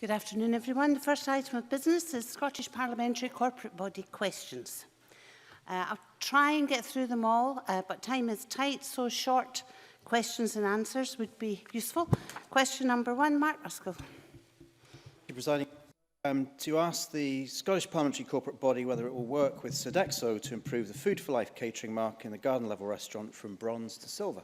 Good afternoon, everyone. The first item of business is Scottish Parliamentary Corporate Body questions. I'll try and get through them all, but time is tight, so short questions and answers would be useful. Question number 1, Mark Ruskell. Thank you, Presiding. To ask the Scottish Parliamentary Corporate Body whether it will work with Sodexo to improve the Food for Life catering mark in the garden level restaurant from bronze to silver.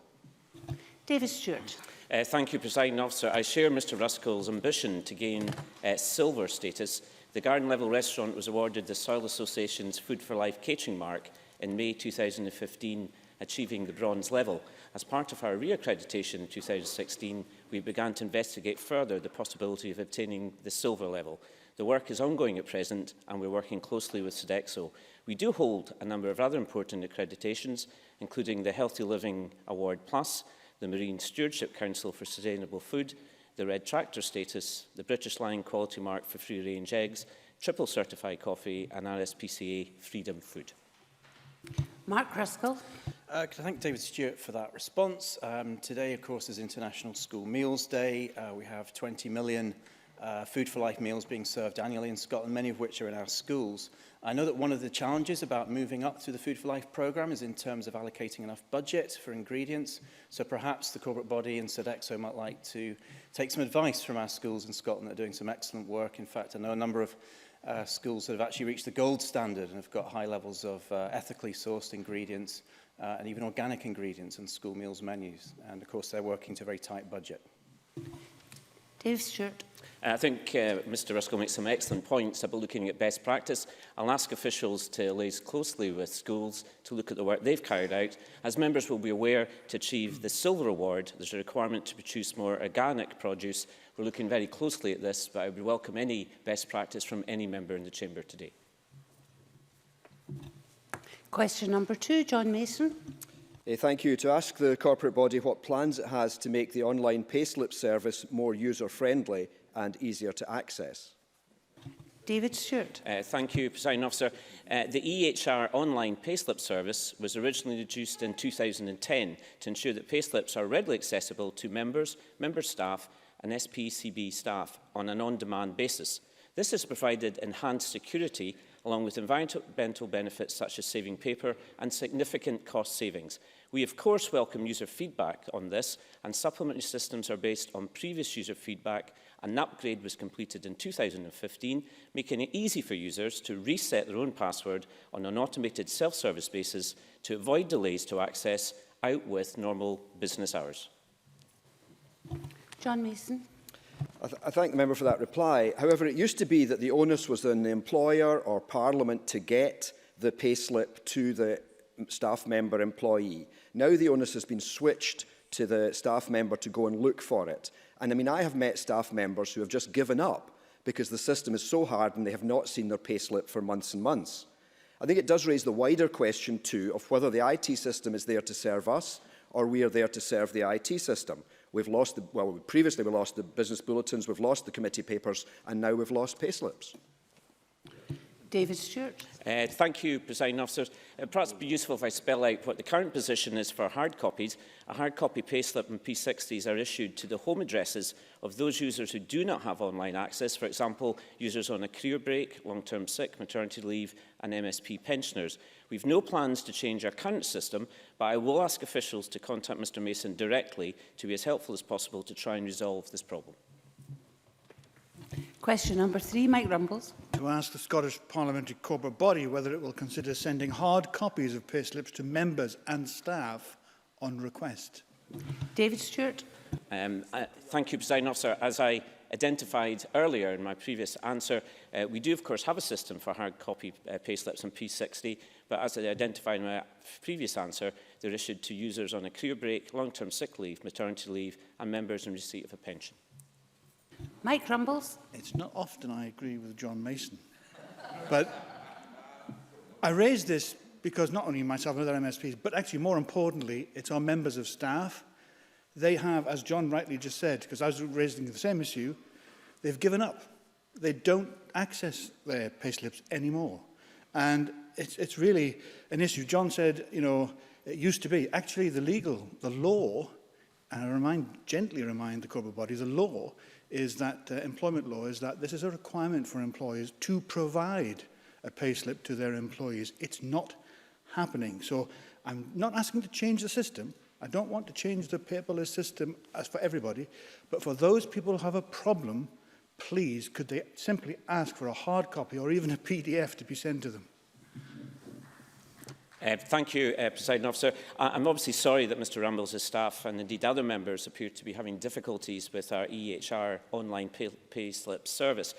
David Stewart. Thank you, Presiding Officer. I share Mr Ruskell's ambition to gain silver status. The garden level restaurant was awarded the Soil Association's Food for Life catering mark in May 2015, achieving the bronze level. As part of our re-accreditation in 2016, we began to investigate further the possibility of obtaining the silver level. The work is ongoing at present, and we're working closely with Sodexo. We do hold a number of other important accreditations, including the Healthy Living Award Plus, the Marine Stewardship Council for Sustainable Food, the Red Tractor status, the British Lion Quality Mark for free-range eggs, triple certified coffee and RSPCA Freedom Food. Mark Ruskell. Could I thank David Stewart for that response? Today, of course, is International School Meals Day. We have 20 million Food for Life meals being served annually in Scotland, many of which are in our schools. I know that one of the challenges about moving up through the Food for Life programme is in terms of allocating enough budget for ingredients. So perhaps the corporate body and Sodexo might like to take some advice from our schools in Scotland that are doing some excellent work. In fact, I know a number of schools that have actually reached the gold standard and have got high levels of ethically sourced ingredients and even organic ingredients in school meals menus. And of course, they're working to a very tight budget. Dave Stewart. I think Mr Ruskell makes some excellent points about looking at best practice. I'll ask officials to liaise closely with schools to look at the work they've carried out. As members will be aware, to achieve the Silver Award, there's a requirement to produce more organic produce. We're looking very closely at this, but I would welcome any best practice from any member in the Chamber today. Question number 2, John Mason. Thank you. To ask the corporate body what plans it has to make the online payslip service more user-friendly and easier to access. David Stewart. Thank you, Presiding Officer. The EHR online payslip service was originally introduced in 2010 to ensure that payslips are readily accessible to members, member staff and SPCB staff on an on-demand basis. This has provided enhanced security along with environmental benefits such as saving paper and significant cost savings. We of course welcome user feedback on this, and supplementary systems are based on previous user feedback. An upgrade was completed in 2015, making it easy for users to reset their own password on an automated self-service basis to avoid delays to access out with normal business hours. John Mason. I thank the member for that reply. However, it used to be that the onus was on the employer or Parliament to get the payslip to the staff member employee. Now the onus has been switched to the staff member to go and look for it. And I mean, I have met staff members who have just given up because the system is so hard and they have not seen their payslip for months and months. I think it does raise the wider question too of whether the IT system is there to serve us or we are there to serve the IT system. We've lost previously we lost the business bulletins, we've lost the committee papers, and now we've lost payslips. David Stewart. Thank you, Presiding Officer. Perhaps it would be useful if I spell out what the current position is for hard copies. A hard copy payslip and P60s are issued to the home addresses of those users who do not have online access, for example, users on a career break, long-term sick, maternity leave and MSP pensioners. We have no plans to change our current system, but I will ask officials to contact Mr Mason directly to be as helpful as possible to try and resolve this problem. Question number 3, Mike Rumbles. To ask the Scottish Parliamentary Corporate Body whether it will consider sending hard copies of payslips to members and staff on request. David Stewart. Thank you, Presiding Officer. As I identified earlier in my previous answer, we do of course have a system for hard copy payslips and P60, but as I identified in my previous answer, they're issued to users on a career break, long-term sick leave, maternity leave and members in receipt of a pension. Mike Rumbles. It's not often I agree with John Mason, but I raise this because not only myself and other MSPs, but actually more importantly, it's our members of staff. They have, as John rightly just said, because I was raising the same issue, they've given up. They don't access their payslips anymore. And it's really an issue. John said, you know, it used to be. Actually, the law and I gently remind the corporate body, the law is that, employment law is that this is a requirement for employers to provide a payslip to their employees. It's not happening. So I'm not asking to change the system. I don't want to change the paperless system as for everybody, but for those people who have a problem, please, could they simply ask for a hard copy or even a PDF to be sent to them? Thank you, Presiding Officer. I'm obviously sorry that Mr Rambles' staff and indeed other members appear to be having difficulties with our EHR online payslip service.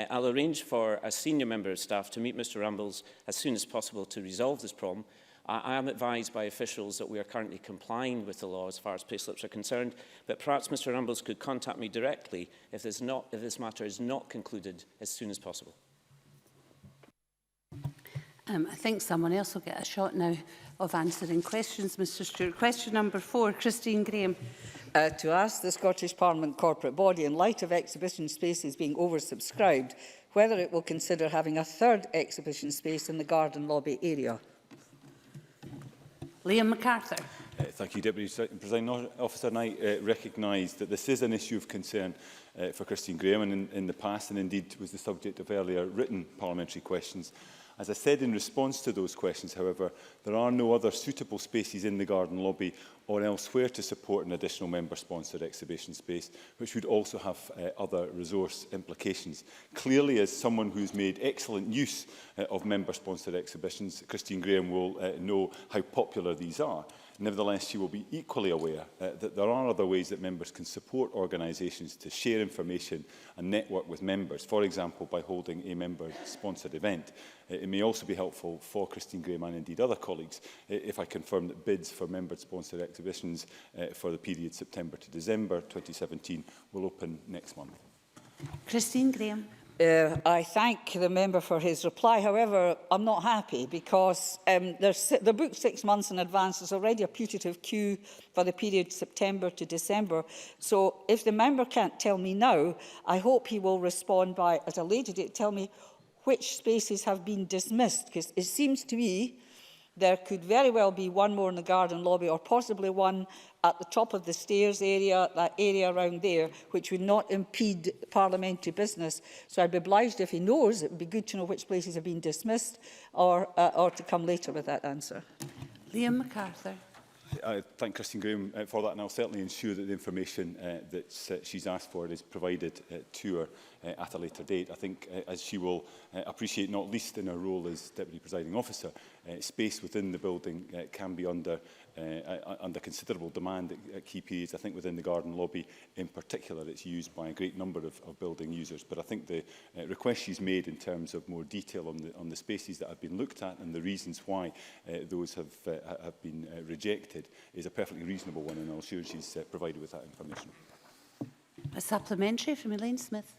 I'll arrange for a senior member of staff to meet Mr Rambles as soon as possible to resolve this problem. I am advised by officials that we are currently complying with the law as far as payslips are concerned, but perhaps Mr Rambles could contact me directly if this matter is not concluded as soon as possible. I think someone else will get a shot now of answering questions, Mr Stewart. Question number 4, Christine Graham. To ask the Scottish Parliament corporate body, in light of exhibition spaces being oversubscribed, whether it will consider having a third exhibition space in the garden lobby area. Liam MacArthur. Thank you, Deputy Presiding Officer. And I recognise that this is an issue of concern for Christine Graham and in the past, and indeed was the subject of earlier written parliamentary questions. As I said in response to those questions, however, there are no other suitable spaces in the garden lobby or elsewhere to support an additional member-sponsored exhibition space, which would also have other resource implications. Clearly, as someone who's made excellent use of member-sponsored exhibitions, Christine Graham will know how popular these are. Nevertheless, she will be equally aware that there are other ways that members can support organisations to share information and network with members, for example, by holding a member-sponsored event. It may also be helpful for Christine Graham and indeed other colleagues if I confirm that bids for member-sponsored exhibitions for the period September to December 2017 will open next month. Christine Graham. I thank the member for his reply. However, I'm not happy because they're booked 6 months in advance. There's already a putative queue for the period September to December. So if the member can't tell me now, I hope he will respond by, at a later date, tell me which spaces have been dismissed. Because it seems to me there could very well be one more in the garden lobby or possibly one at the top of the stairs area, that area around there, which would not impede parliamentary business. So I'd be obliged if he knows. It would be good to know which places have been dismissed or to come later with that answer. Liam MacArthur. I thank Christine Graham for that, and I'll certainly ensure that the information that she's asked for is provided to her at a later date. I think, as she will appreciate, not least in her role as Deputy Presiding Officer, space within the building can be under considerable demand at key periods. I think within the garden lobby in particular, it's used by a great number of building users. But I think the request she's made in terms of more detail on the spaces that have been looked at and the reasons why those have been rejected is a perfectly reasonable one, and I'll assure she's provided with that information. A supplementary from Elaine Smith.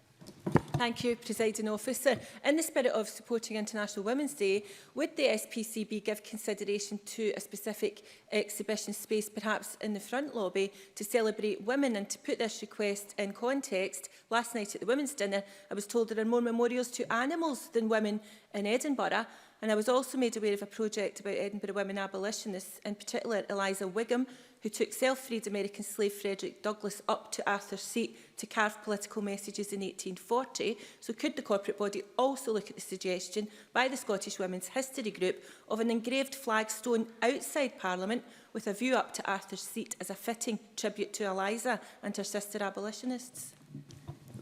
Thank you, Presiding Officer. In the spirit of supporting International Women's Day, would the SPCB give consideration to a specific exhibition space, perhaps in the front lobby, to celebrate women? And to put this request in context, last night at the Women's Dinner, I was told there are more memorials to animals than women in Edinburgh. And I was also made aware of a project about Edinburgh women abolitionists, in particular Eliza Wigham, who took self-freed American slave Frederick Douglass up to Arthur's Seat to carve political messages in 1840. So could the corporate body also look at the suggestion by the Scottish Women's History Group of an engraved flagstone outside Parliament with a view up to Arthur's Seat as a fitting tribute to Eliza and her sister abolitionists?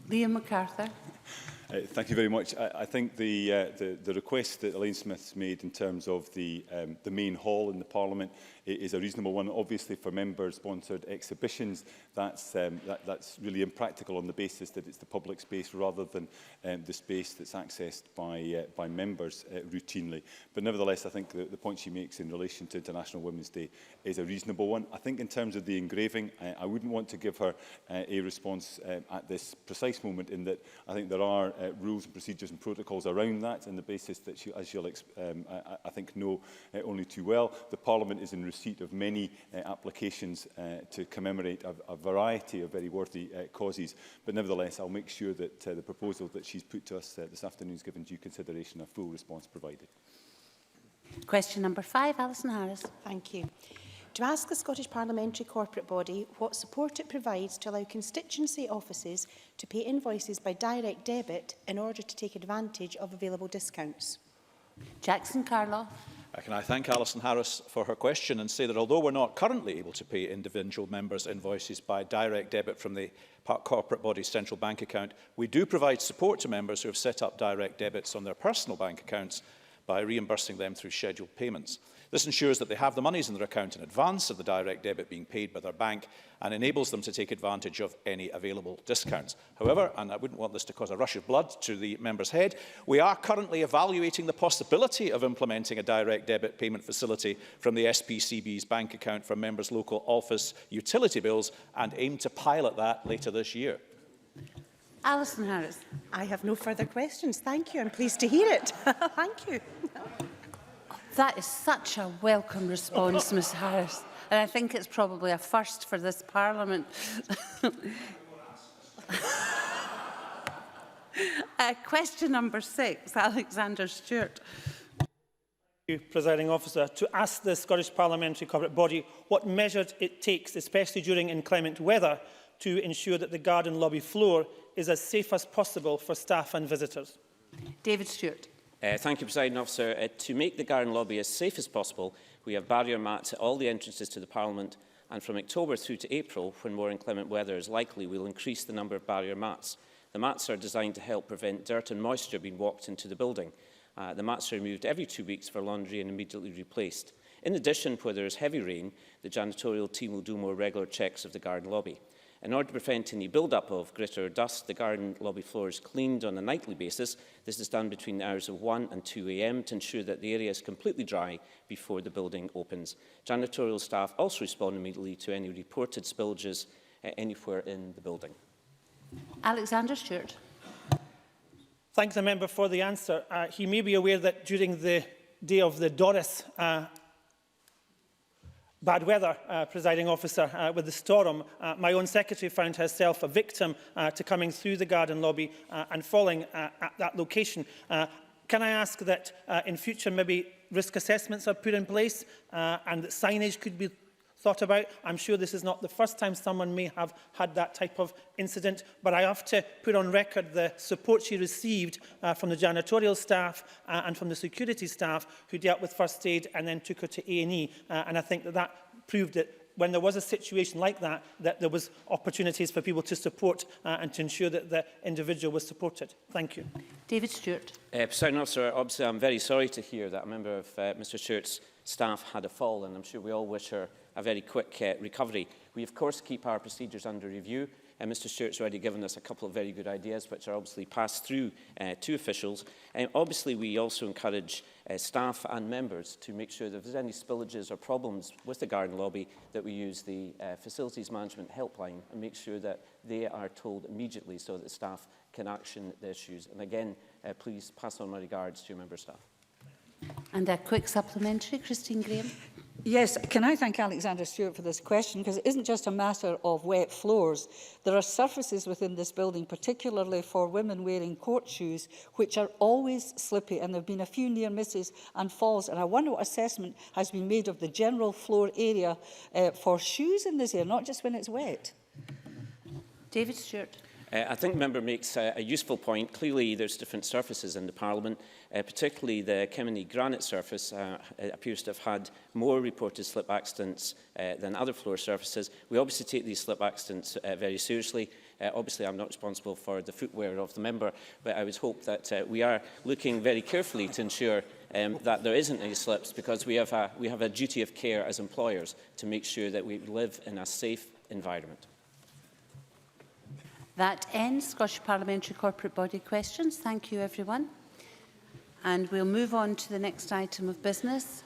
Liam MacArthur. Thank you very much. I think the request that Elaine Smith's made in terms of the main hall in the Parliament is a reasonable one. Obviously, for member-sponsored exhibitions, that's really impractical on the basis that it's the public space rather than the space that's accessed by members routinely. But nevertheless, I think the point she makes in relation to International Women's Day is a reasonable one. I think in terms of the engraving, I wouldn't want to give her a response at this precise moment, in that I think there are rules and procedures and protocols around that, on the basis that, as you'll I think know only too well, the Parliament is in receipt of many applications to commemorate a variety of very worthy causes. But nevertheless, I'll make sure that the proposal that she's put to us this afternoon is given due consideration, a full response provided. Question number 5, Alison Harris. Thank you. to ask the Scottish Parliamentary corporate body what support it provides to allow constituency offices to pay invoices by direct debit in order to take advantage of available discounts. Jackson Carlaw. Can I thank Alison Harris for her question and say that although we're not currently able to pay individual members' invoices by direct debit from the corporate body's central bank account, we do provide support to members who have set up direct debits on their personal bank accounts by reimbursing them through scheduled payments. This ensures that they have the monies in their account in advance of the direct debit being paid by their bank and enables them to take advantage of any available discounts. However, and I wouldn't want this to cause a rush of blood to the member's head, we are currently evaluating the possibility of implementing a direct debit payment facility from the SPCB's bank account for members' local office utility bills and aim to pilot that later this year. Alison Harris. I have no further questions. Thank you. I'm pleased to hear it. Thank you. That is such a welcome response, Ms Harris. And I think it's probably a first for this Parliament. Question number 6, Alexander Stewart. Thank you, Presiding Officer. To ask the Scottish Parliamentary corporate body what measures it takes, especially during inclement weather, to ensure that the garden lobby floor is as safe as possible for staff and visitors. David Stewart. Thank you, Presiding Officer. To make the garden lobby as safe as possible, we have barrier mats at all the entrances to the Parliament, and from October through to April, when more inclement weather is likely, we will increase the number of barrier mats. The mats are designed to help prevent dirt and moisture being walked into the building. The mats are removed every 2 weeks for laundry and immediately replaced. In addition, where there is heavy rain, the janitorial team will do more regular checks of the garden lobby. In order to prevent any build-up of grit or dust, the garden lobby floor is cleaned on a nightly basis. This is done between the hours of 1 and 2 a.m. to ensure that the area is completely dry before the building opens. Janitorial staff also respond immediately to any reported spillages anywhere in the building. Alexander Stewart. Thank the member for the answer. He may be aware that during the day of the Doris bad weather, Presiding Officer, with the storm, my own secretary found herself a victim to coming through the garden lobby and falling at that location. Can I ask that in future maybe risk assessments are put in place and that signage could be thought about? I'm sure this is not the first time someone may have had that type of incident, but I have to put on record the support she received from the janitorial staff and from the security staff who dealt with first aid and then took her to A&E. And I think that that proved that when there was a situation like that, that there was opportunities for people to support and to ensure that the individual was supported. Thank you. David Stewart. Presiding Officer, obviously I'm very sorry to hear that a member of Mr Stewart's staff had a fall, and I'm sure we all wish her a very quick recovery. We of course keep our procedures under review, and Mr Stewart's already given us a couple of very good ideas which are obviously passed through to officials. Obviously we also encourage staff and members to make sure that if there's any spillages or problems with the garden lobby, that we use the facilities management helpline and make sure that they are told immediately so that the staff can action the issues. And again, please pass on my regards to your member staff. And a quick supplementary, Christine Graham. Yes, can I thank Alexander Stewart for this question, because it isn't just a matter of wet floors. There are surfaces within this building, particularly for women wearing court shoes, which are always slippy, and there have been a few near misses and falls. And I wonder what assessment has been made of the general floor area for shoes in this area, not just when it's wet. David Stewart. I think the member makes a useful point. Clearly, there's different surfaces in the Parliament, particularly the Kimini granite surface appears to have had more reported slip accidents than other floor surfaces. We obviously take these slip accidents very seriously. Obviously, I'm not responsible for the footwear of the member, but I would hope that we are looking very carefully to ensure that there isn't any slips, because we have a duty of care as employers to make sure that we live in a safe environment. That ends Scottish Parliamentary Corporate Body questions. Thank you, everyone. And we'll move on to the next item of business.